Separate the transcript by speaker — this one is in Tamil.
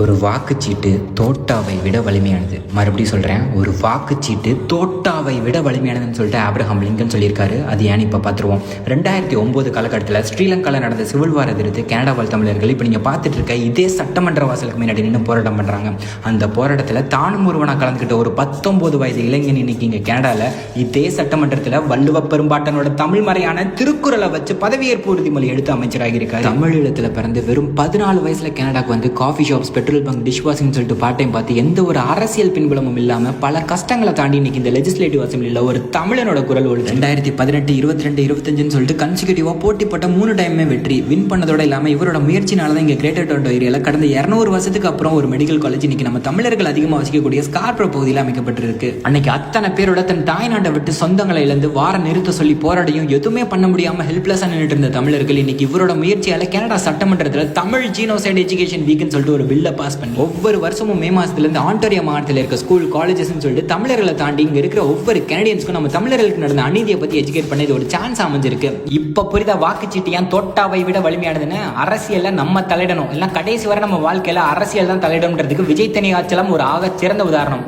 Speaker 1: ஒரு வாக்குச்சீட்டு தோட்டாவை விட வலிமையானது. மறுபடியும் சொல்கிறேன், ஒரு வாக்குச்சீட்டு தோட்டாவை விட வலிமையானதுன்னு சொல்லிட்டு ஆப்ரஹாம் லிங்கன் சொல்லியிருக்காரு. அது ஏன்னு இப்போ பார்த்துருவோம். 2009 காலகட்டத்தில் ஸ்ரீலங்காவில் நடந்த சிவில் வார் எதிர்த்து கனடா வாழ் தமிழர்கள் இப்போ நீங்கள் பார்த்துட்டு இருக்க இதே சட்டமன்ற வாசலுக்கு முன்னாடி நின்று போராட்டம் பண்ணுறாங்க. அந்த போராட்டத்தில் தானும் ஒருவனாக கலந்துக்கிட்ட ஒரு 19 வயது இளைஞன் இன்னைக்கு இங்கே கனடாவில் இதே சட்டமன்றத்தில் வள்ளுவ பெரும்பாட்டனோட தமிழ் மறையான திருக்குறளை வச்சு பதவியேற்பு உறுதிமொழி எடுத்து அமைச்சராக இருக்காரு. தமிழீழத்தில் பிறந்து வெறும் 14 வயசுல கனடாக்கு வந்து coffee shops, petrol bunk, dish washing சொல்லிட்டு பார்ட் டைம் பார்த்து எந்த ஒரு அரசியல் பின்புலமும் இல்லாம பல கஷ்டங்களை தாண்டி இன்னைக்கு இந்த லெஜிஸ்லேட்டிவ் அசம்பிளியில் ஒரு தமிழனோட குரல் ஒரு 2018, 22, 25 சொல்லிட்டு கன்சிக்யூட்டிவா போட்டி போட்ட 3 டைமே வெற்றி வின் பண்ணதோட இல்லாம இவரோட முயற்சினால தான் இங்க கிரேட்டர் டொரண்டோ ஏரியால கடந்த 200 வருஷத்துக்கு அப்புறம் ஒரு மெடிக்கல் காலேஜ் இன்னைக்கு நம்ம தமிழர்கள் அதிகமாக வசிக்கக்கூடிய ஸ்கார்ப்ரோ பகுதியில் அமைக்கப்பட்டிருக்கு. அன்னைக்கு அத்தனை பேரோட தன் தாய்நாட்டை விட்டு சொந்தங்களை இழந்து வார நிறுத்த சொல்லி போராடியும் எதுவுமே பண்ண முடியாம ஹெல்ப்லெஸ்ஸா நின்றுட்டு இருந்த தமிழர்கள் இன்னைக்கு இவரோட முயற்சியால கனடா சட்டமன்றத்தில் தமிழ் ஜீனோசைட் எஜுகேஷன் வீக்னு சொல்லிட்டு ஒரு பில்லை பாஸ் பண்ணி ஒவ்வொரு வருஷமும் மே மாசத்துல இருந்து ஆன்டாரியோ மாநிலத்தில் இருக்க ஸ்கூல், காலேஜஸ் சொல்லிட்டு தமிழர்களை தாண்டி இங்க இருக்கிற ஒவ்வொரு கனடியன்ஸ்க்கும் நம்ம தமிழர்களுக்கு நடந்த அநீதியை பத்தி எஜுகேட் பண்ண இது ஒரு சான்ஸ் அமைஞ்சிருக்கு. இப்ப புரியுதா வாக்குச்சீட்டு ஏன் தோட்டாவை விட வலிமையானதுன்னு? அரசியல்ல நம்ம தலையிடணும், எல்லாம் கடைசி வரை நம்ம வாழ்க்கையில அரசியல் தான் தலையிடணுன்றதுக்கு விஜய் தனி ஆச்சலம் ஒரு ஆக சிறந்த உதாரணம்.